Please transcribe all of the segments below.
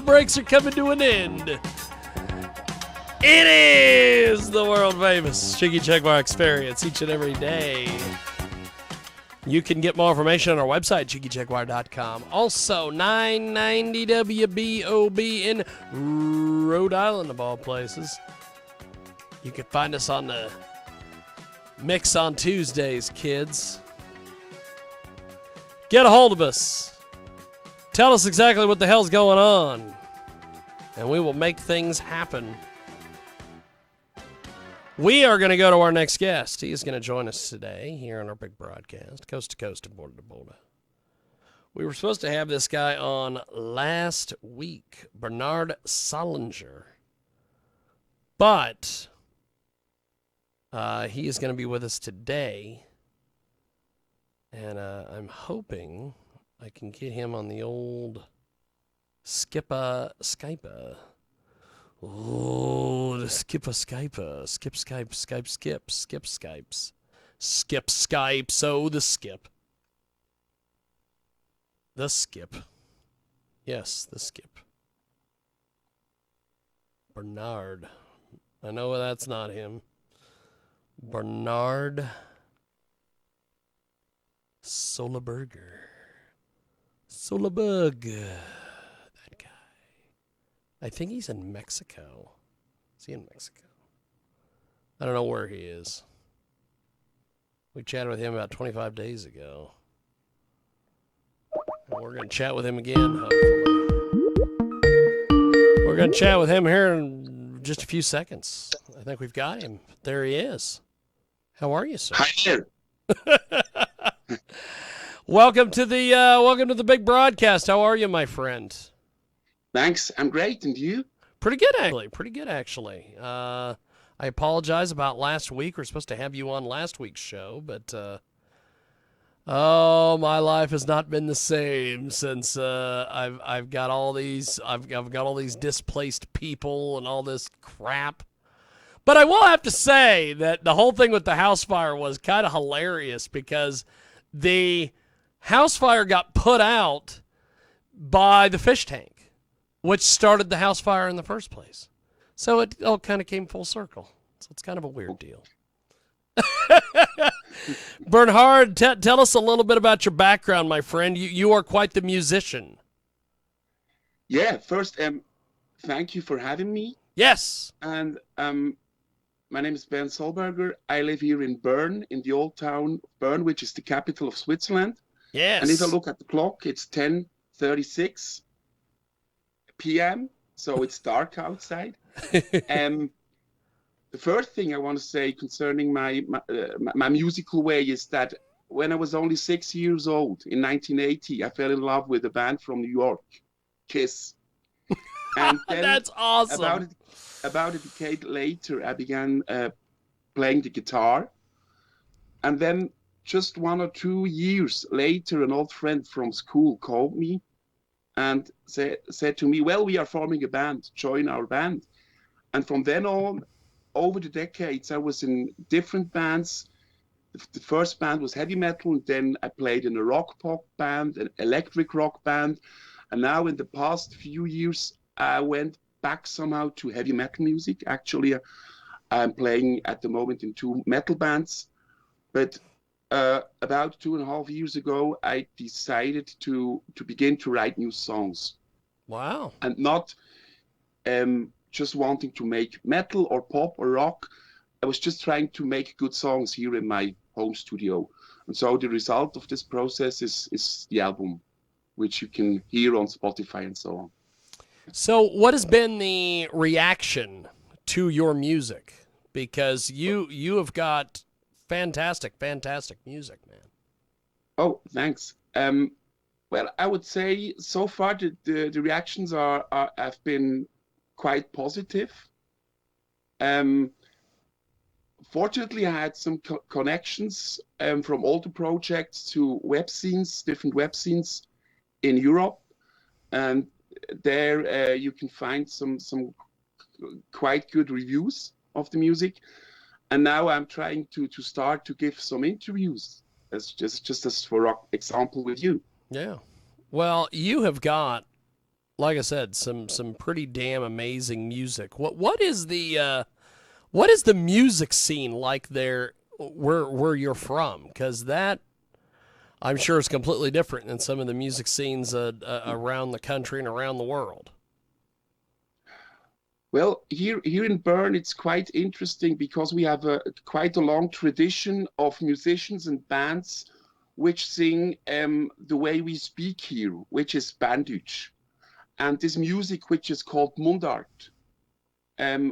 breaks are coming to an end. It is the world famous Jiggy Jaguar experience each and every day. You can get more information on our website, jiggyjaguar.com. Also, 990 WBOB in Rhode Island, of all places. You can find us on the Mix on Tuesdays, kids. Get a hold of us. Tell us exactly what the hell's going on, and we will make things happen. We are going to go to our next guest. He is going to join us today here on our big broadcast, coast to coast and border to border. We were supposed to have this guy on last week, Bernard Sollberger, but he is going to be with us today, and I'm hoping I can get him on the old Skype. Oh, the skip Skypes. Skip Skypes. Skip Skypes, oh, the skip. The skip. Yes, the skip. Bernard. I know that's not him. Bernard Sollberger. Sollberger. I think he's in Mexico. Is he in Mexico? I don't know where he is. We chatted with him about 25 days ago. And we're going to chat with him again, hopefully. We're going to chat with him here in just a few seconds. I think we've got him. There he is. How are you, sir? Hi there. Welcome to the big broadcast. How are you, my friend? Thanks. I'm great. And you? Pretty good, actually. I apologize about last week. We're supposed to have you on last week's show, but my life has not been the same since I've got all these displaced people and all this crap. But I will have to say that the whole thing with the house fire was kind of hilarious because the house fire got put out by the fish tank, which started the house fire in the first place. So it all kind of came full circle. So it's kind of a weird deal. Bernhard, tell us a little bit about your background, my friend. You are quite the musician. Yeah, first, thank you for having me. Yes. And my name is Ben Sollberger. I live here in Bern, in the old town of Bern, which is the capital of Switzerland. Yes. And if I look at the clock, it's 10:36 p.m., so it's dark outside. The first thing I want to say concerning my musical way is that when I was only 6 years old, in 1980, I fell in love with a band from New York, Kiss. And then that's awesome. About a decade later, I began playing the guitar. And then just 1 or 2 years later, an old friend from school called me and said to me, well, we are forming a band, join our band. And from then on, over the decades, I was in different bands. The first band was heavy metal, and then I played in a rock pop band, an electric rock band. And now in the past few years, I went back somehow to heavy metal music. Actually, I'm playing at the moment in 2 metal bands. But about 2.5 years ago, I decided to begin to write new songs. Wow. And not just wanting to make metal or pop or rock. I was just trying to make good songs here in my home studio. And so the result of this process is the album, which you can hear on Spotify and so on. So what has been the reaction to your music? Because you have got fantastic music, man. Oh, thanks. Well, I would say so far the reactions have been quite positive. Fortunately, I had some connections from older projects to different web scenes in Europe, and there you can find some quite good reviews of the music. And now I'm trying to start to give some interviews, as just as for example with you. Yeah. Well, you have got like I said, some pretty damn amazing music. What is the music scene like there where you're from? Because that I'm sure is completely different than some of the music scenes around the country and around the world. Well, here in Bern, it's quite interesting because we have quite a long tradition of musicians and bands which sing the way we speak here, which is Banddeutsch. And this music, which is called Mundart,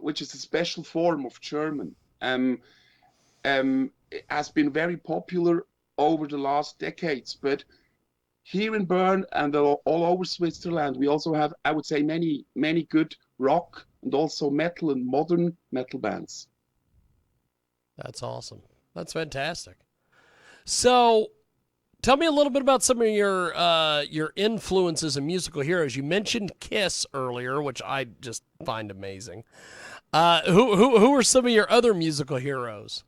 which is a special form of German, has been very popular over the last decades. But here in Bern and all over Switzerland, we also have, I would say, many good rock and also metal and modern metal bands. That's awesome. That's fantastic. So, tell me a little bit about some of your influences and musical heroes. You mentioned Kiss earlier, which I just find amazing. Who are some of your other musical heroes?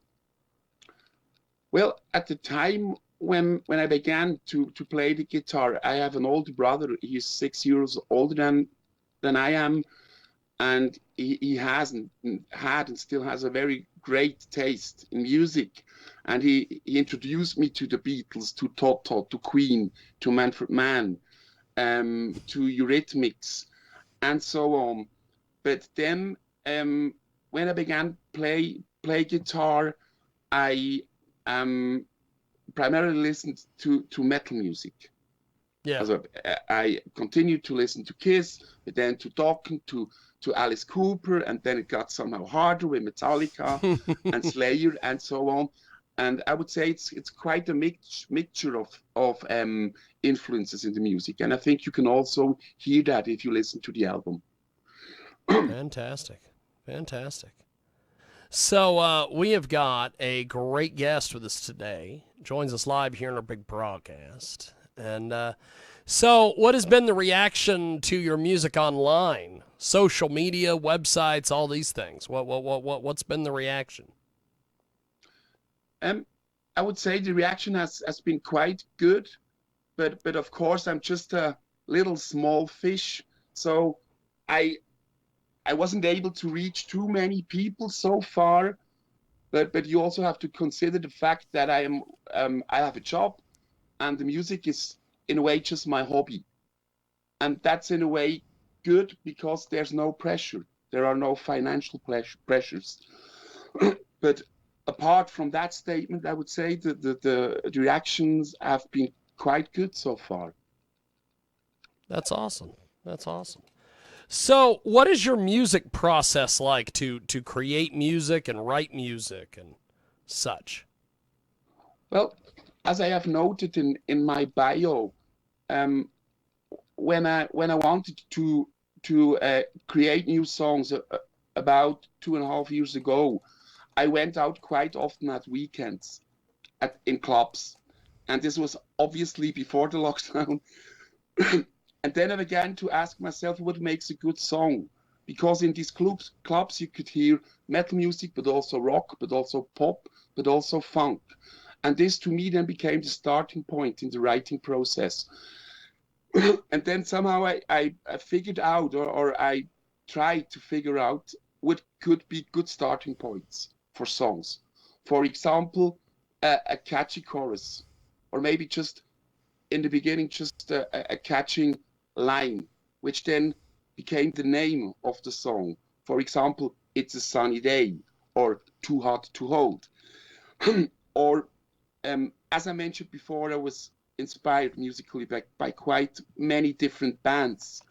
Well, at the time when I began to play the guitar, I have an older brother. He's 6 years older than I am, and he has had and still has a very great taste in music. And he introduced me to the Beatles, to Toto, to Queen, to Manfred Mann, to Eurythmics, and so on. But then when I began play guitar, I primarily listened to metal music. Yeah. Also, I continued to listen to Kiss, but then to Dokken, to Alice Cooper, and then it got somehow harder with Metallica and Slayer and so on. And I would say it's quite a mixture of influences in the music, and I think you can also hear that if you listen to the album. Fantastic. Fantastic. So we have got a great guest with us today. Joins us live here in our big broadcast. And so, what has been the reaction to your music online, social media, websites, all these things? What's been the reaction? Um, I would say the reaction has been quite good, but of course I'm just a little small fish, so I I wasn't able to reach too many people so far. But you also have to consider the fact that I have a job, and the music is in a way just my hobby, and that's in a way good because there's no pressure. There are no financial pressures. But apart from that statement, I would say that the reactions have been quite good so far. That's awesome. That's awesome. So, what is your music process like to create music and write music and such? Well, as I have noted in my bio, um, when I wanted to create new songs about 2.5 years ago, I went out quite often at weekends in clubs, and this was obviously before the lockdown. And then I began to ask myself what makes a good song, because in these clubs you could hear metal music, but also rock, but also pop, but also funk. And this to me then became the starting point in the writing process. And then somehow I figured out, or I tried to figure out what could be good starting points for songs. For example, a catchy chorus, or maybe just in the beginning, just a catching line, which then became the name of the song. For example, It's a Sunny Day, or Too Hot to Hold. Or, as I mentioned before, I was inspired musically by quite many different bands.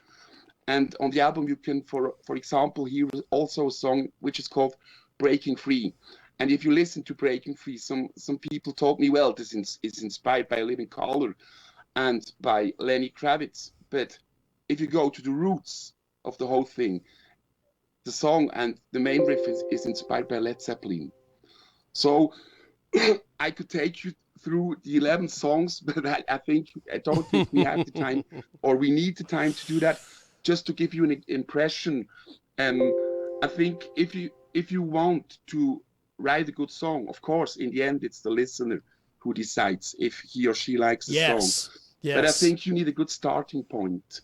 And on the album, you can, for example, hear also a song which is called Breaking Free. And if you listen to Breaking Free, some people told me, well, this is inspired by Living Colour and by Lenny Kravitz. But if you go to the roots of the whole thing, the song and the main riff is inspired by Led Zeppelin. So I could take you through the 11 songs, but I don't think we have the time, or we need the time to do that. Just to give you an impression, um, I think if you want to write a good song, of course, in the end, it's the listener who decides if he or she likes the song. Yes. But I Yes. think you need a good starting point.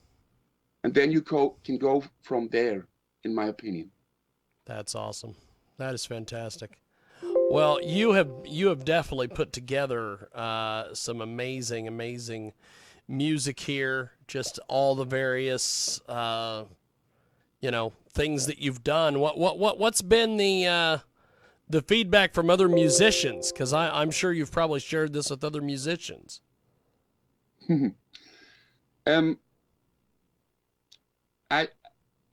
and then you can go from there, in my opinion. That's awesome. That is fantastic. Well, you have definitely put together some amazing music here. Just all the various things that you've done. What's been the feedback from other musicians? Because I'm sure you've probably shared this with other musicians. um, I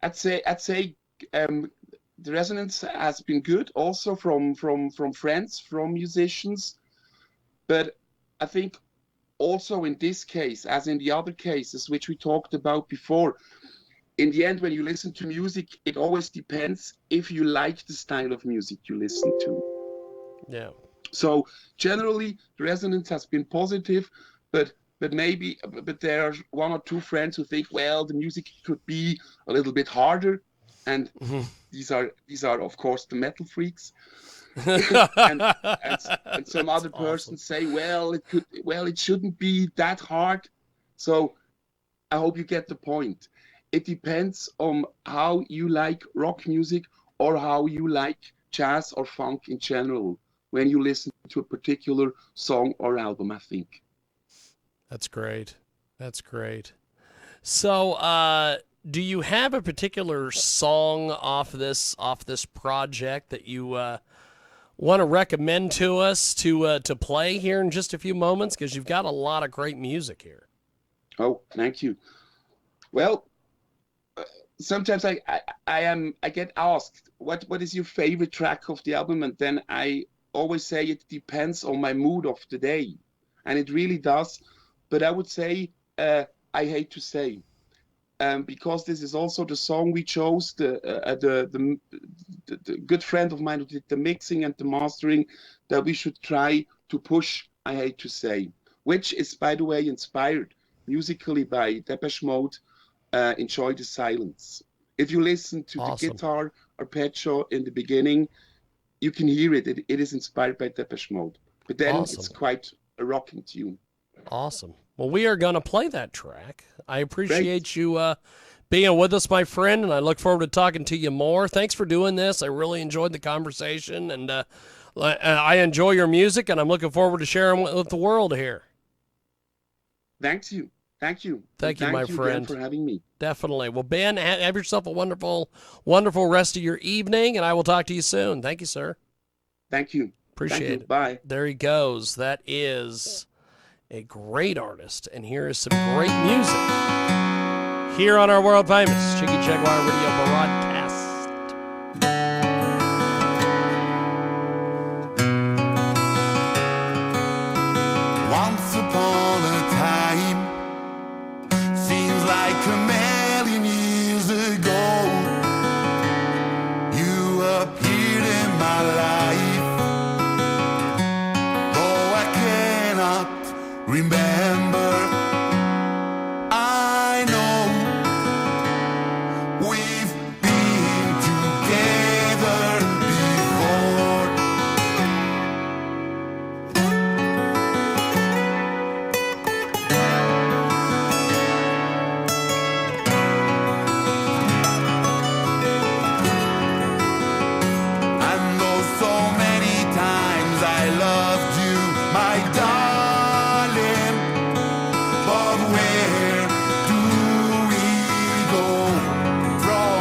I'd say the resonance has been good, also from friends, from musicians. But I think also in this case, as in the other cases which we talked about before, in the end, when you listen to music, it always depends if you like the style of music you listen to. Yeah. So generally, the resonance has been positive, but but there are one or two friends who think, well, the music could be a little bit harder, and these are of course the metal freaks, and and some That's other awesome. persons say, well, it shouldn't be that hard. So I hope you get the point. It depends on how you like rock music or how you like jazz or funk in general when you listen to a particular song or album, I think. That's great. That's great. So, do you have a particular song off this project that you want to recommend to us to play here in just a few moments? Because you've got a lot of great music here. Oh, thank you. Well, sometimes I get asked what is your favorite track of the album, and then I always say it depends on my mood of the day, and it really does. But I would say I hate to say, because this is also the song we chose. The good friend of mine who did the mixing and the mastering, that we should try to push. I hate to say, which is by the way inspired musically by Depeche Mode. Enjoy the silence. If you listen to the Awesome. guitar arpeggio in the beginning, you can hear it. It is inspired by Depeche Mode, but then it's Awesome. quite a rocking tune. Awesome. Well, we are going to play that track. I Great. appreciate you being with us, my friend, and I look forward to talking to you more. Thanks for doing this. I really enjoyed the conversation, and I enjoy your music, and I'm looking forward to sharing with the world here. Thanks you. Thank you. And Thank you, my thank you again friend. for having me. Definitely. Well, Ben, have yourself a wonderful rest of your evening, and I will talk to you soon. Thank you, sir. Thank you. Thank you. Appreciate it. Bye. There he goes. That is a great artist, and here is some great music here on our world famous Jiggy Jaguar radio broadcast. Once upon a time, seems like a million years ago, you appeared in my life, though I cannot remember. I know we've been together before. And though so many times I loved you, my darling, but where do we go from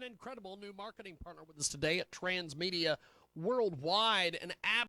an incredible new marketing partner with us today at Transmedia Worldwide, an